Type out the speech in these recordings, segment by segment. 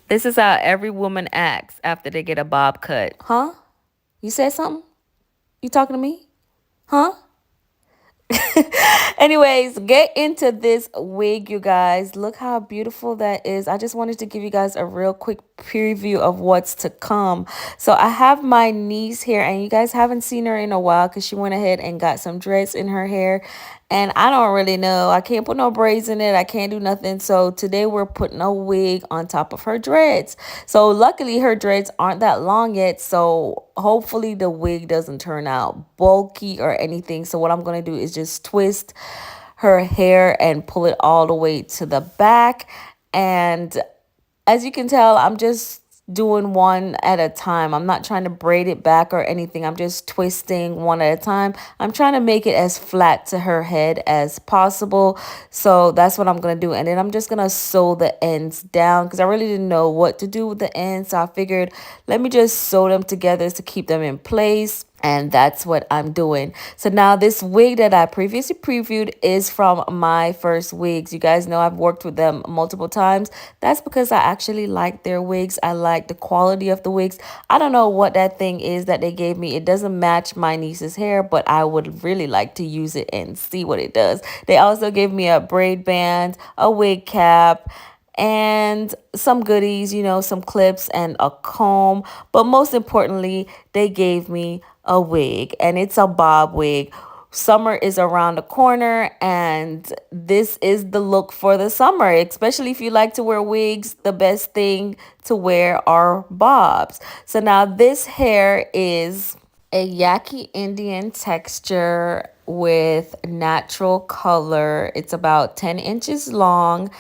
This is how every woman acts after they get a bob cut. Huh? You said something? You talking to me? Huh? Anyways, get into this wig, you guys. Look how beautiful that is. I just wanted to give you guys a real quick preview of what's to come. So I have my niece here, and you guys haven't seen her in a while because she went ahead and got some dreads in her hair. And I don't really know. I can't put no braids in it. I can't do nothing. So today we're putting a wig on top of her dreads. So luckily her dreads aren't that long yet. So hopefully the wig doesn't turn out bulky or anything. So what I'm going to do is just twist her hair and pull it all the way to the back. And as you can tell, I'm just doing one at a time. I'm not trying to braid it back or anything. I'm just twisting one at a time. I'm trying to make it as flat to her head as possible. So that's what I'm going to do. And then I'm just going to sew the ends down because I really didn't know what to do with the ends. So I figured let me just sew them together to keep them in place. And that's what I'm doing. So now this wig that I previously previewed is from MyFirstWigs. You guys know I've worked with them multiple times. That's because I actually like their wigs. I like the quality of the wigs. I don't know what that thing is that they gave me. It doesn't match my niece's hair, but I would really like to use it and see what it does. They also gave me a braid band, a wig cap, and some goodies, you know, some clips and a comb. But most importantly, they gave me a wig, and it's a bob wig. Summer is around the corner, and this is the look for the summer, especially if you like to wear wigs. The best thing to wear are bobs. So now this hair is a Yaki Indian texture with natural color. It's about 10 inches long,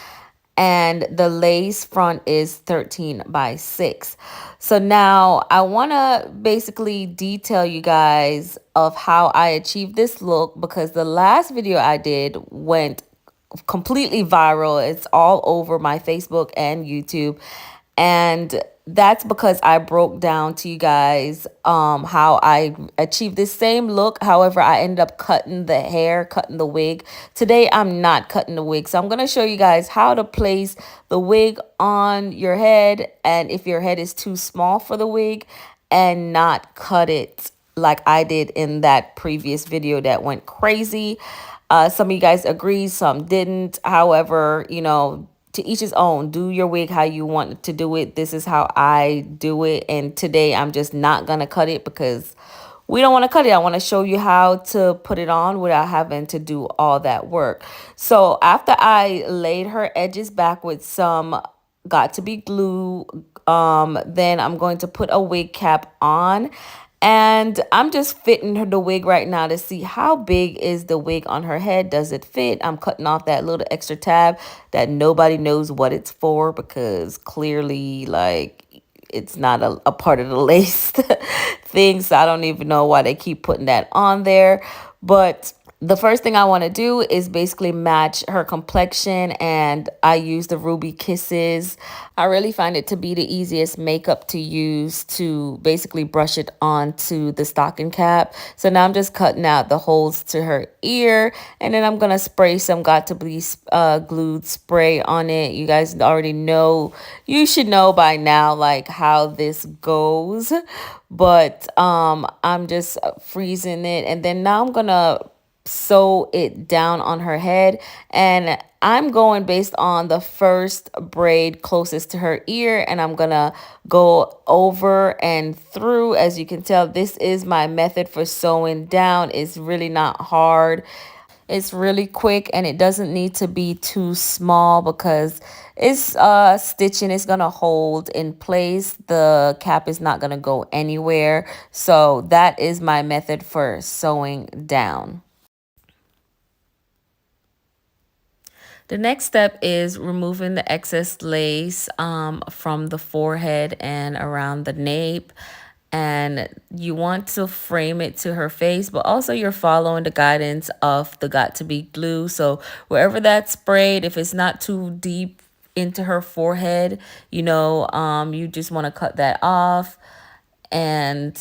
and the lace front is 13 by 6. So now I want to basically detail you guys of how I achieved this look, because the last video I did went completely viral. It's all over my Facebook and YouTube. And that's because I broke down to you guys how I achieved this same look. However, I ended up cutting the hair, cutting the wig. Today, I'm not cutting the wig. So I'm going to show you guys how to place the wig on your head, and if your head is too small for the wig, and not cut it like I did in that previous video that went crazy. Some of you guys agreed, some didn't. However, you know, to each his own. Do your wig how you want to do it. This is how I do it. And today I'm just not going to cut it because we don't want to cut it. I want to show you how to put it on without having to do all that work. So after I laid her edges back with some got to be glue, then I'm going to put a wig cap on, and I'm just fitting the wig right now to see how big is the wig on her head. Does it fit? I'm cutting off that little extra tab that nobody knows what it's for, because clearly, like, it's not a part of the lace thing. So I don't even know why they keep putting that on there. But the first thing I want to do is basically match her complexion, and I use the Ruby Kisses. I really find it to be the easiest makeup to use to basically brush it onto the stocking cap. So now I'm just cutting out the holes to her ear, and then I'm gonna spray some got to be glued spray on it. You guys already know, you should know by now, like, how this goes. But I'm just freezing it, and then now I'm gonna sew it down on her head, and I'm going based on the first braid closest to her ear, and I'm gonna go over and through. As you can tell, this is my method for sewing down. It's really not hard. It's really quick, and it doesn't need to be too small because it's stitching is gonna hold in place. The cap is not gonna go anywhere. So that is my method for sewing down. The next step is removing the excess lace from the forehead and around the nape. And you want to frame it to her face, but also you're following the guidance of the got to be glue. So wherever that's sprayed, if it's not too deep into her forehead, you know, you just want to cut that off. And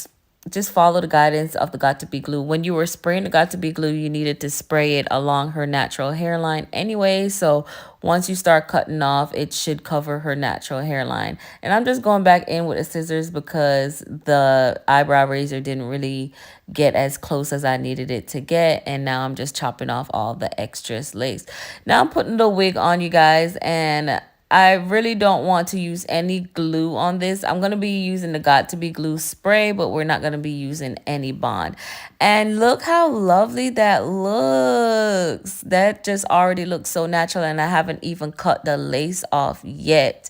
just follow the guidance of the Got to Be glue. When you were spraying the Got to Be glue, you needed to spray it along her natural hairline anyway. So once you start cutting off, it should cover her natural hairline. And I'm just going back in with the scissors because the eyebrow razor didn't really get as close as I needed it to get. And now I'm just chopping off all the extras lace. Now I'm putting the wig on, you guys, and I really don't want to use any glue on this. I'm going to be using the Got to Be glue spray, but we're not going to be using any bond. And look how lovely that looks. That just already looks so natural, and I haven't even cut the lace off yet.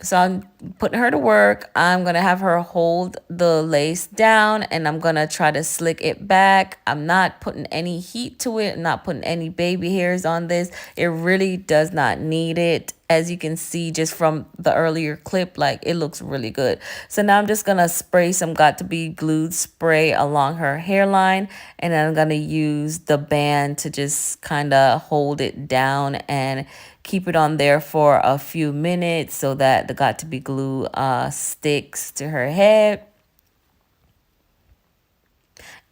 So I'm putting her to work. I'm going to have her hold the lace down and I'm going to try to slick it back. I'm not putting any heat to it. I'm not putting any baby hairs on this. It really does not need it. As you can see just from the earlier clip, like it looks really good. So now I'm just going to spray some Got to Be glued spray along her hairline. And then I'm going to use the band to just kind of hold it down and keep it on there for a few minutes so that the Got to Be glue sticks to her head.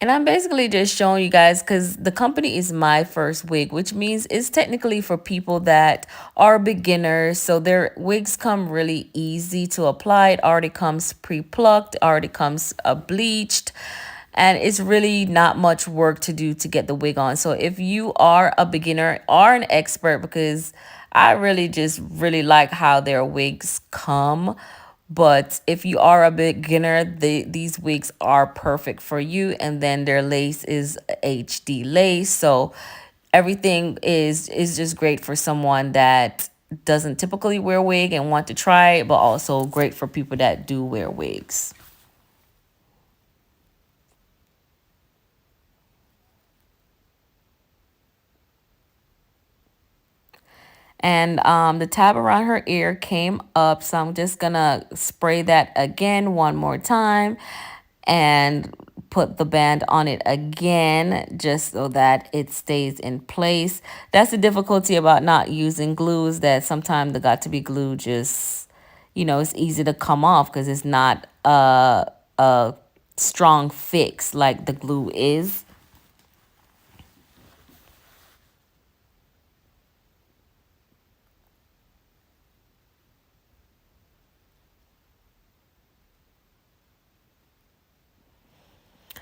And I'm basically just showing you guys because the company is MyFirstWig, which means it's technically for people that are beginners. So their wigs come really easy to apply. It already comes pre-plucked, already comes bleached. And it's really not much work to do to get the wig on. So if you are a beginner or an expert, because I really just really like how their wigs come. But if you are a beginner, these wigs are perfect for you. And then their lace is HD lace. So everything is just great for someone that doesn't typically wear wig and want to try it, but also great for people that do wear wigs. And the tab around her ear came up, so I'm just gonna spray that again one more time and put the band on it again just so that it stays in place. That's the difficulty about not using glue, is that sometimes the Got to Be glue just, it's easy to come off because it's not a strong fix like the glue is.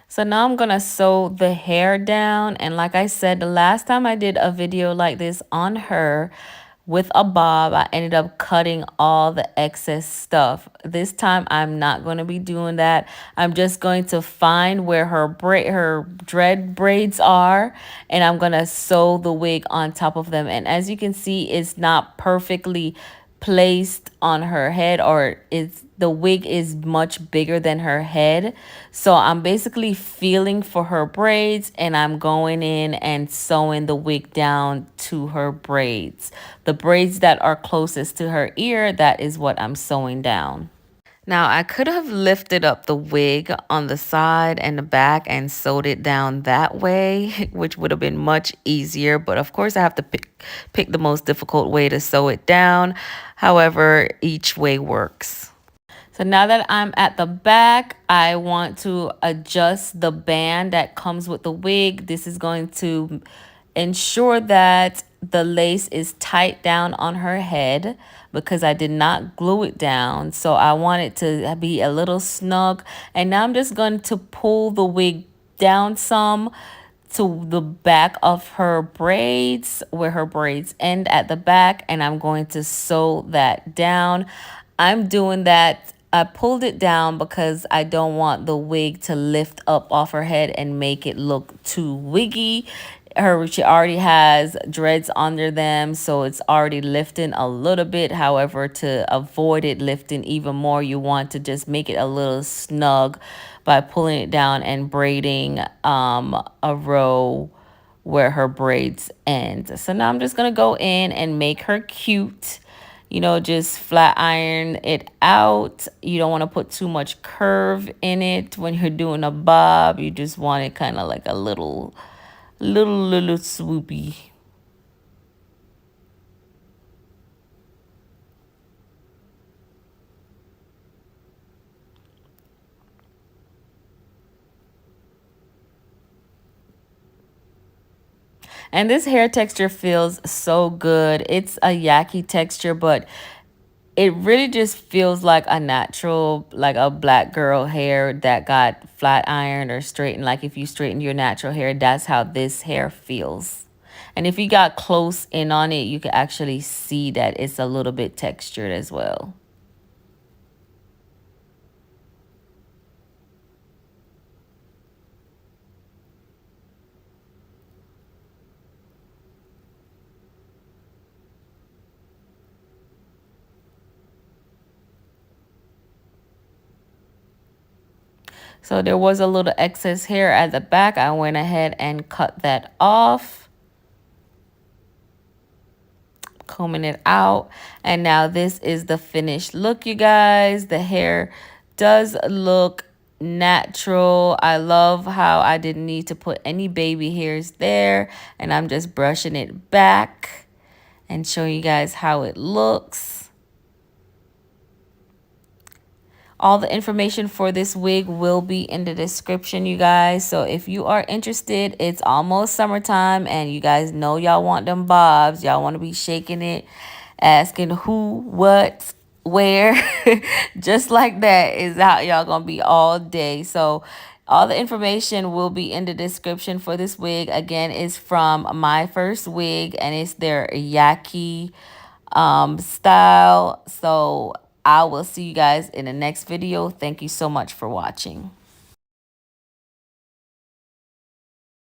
So now I'm gonna sew the hair down. And like I said, the last time I did a video like this on her with a bob, I ended up cutting all the excess stuff. This time I'm not going to be doing that. I'm just going to find where her dread braids are, and I'm going to sew the wig on top of them. And as you can see, it's not perfectly placed on her head, or it's the wig is much bigger than her head. So I'm basically feeling for her braids and I'm going in and sewing the wig down to her braids. The braids that are closest to her ear, that is what I'm sewing down. Now, I could have lifted up the wig on the side and the back and sewed it down that way, which would have been much easier. But of course, I have to pick the most difficult way to sew it down. However, each way works. So now that I'm at the back, I want to adjust the band that comes with the wig. This is going to ensure that the lace is tight down on her head because I did not glue it down. So I want it to be a little snug. And now I'm just going to pull the wig down some to the back of her braids, where her braids end at the back, and I'm going to sew that down. I'm doing that. I pulled it down because I don't want the wig to lift up off her head and make it look too wiggy. She already has dreads under them, so it's already lifting a little bit. However, to avoid it lifting even more, you want to just make it a little snug by pulling it down and braiding a row where her braids end. So now I'm just gonna go in and make her cute. Just flat iron it out. You don't want to put too much curve in it when you're doing a bob. You just want it kind of like a little swoopy. And this hair texture feels so good. It's a yaki texture, but it really just feels like a natural, like a black girl hair that got flat ironed or straightened. Like if you straighten your natural hair, that's how this hair feels. And if you got close in on it, you can actually see that it's a little bit textured as well. So there was a little excess hair at the back. I went ahead and cut that off, combing it out. And now this is the finished look, you guys. The hair does look natural. I love how I didn't need to put any baby hairs there, and I'm just brushing it back and showing you guys how it looks. All the information for this wig will be in the description, you guys. So if you are interested, it's almost summertime and you guys know y'all want them bobs. Y'all want to be shaking it, asking who, what, where. Just like that is how y'all gonna be all day. So all the information will be in the description for this wig. Again, it's from MyFirstWig and it's their Yaki style. So I will see you guys in the next video. Thank you so much for watching.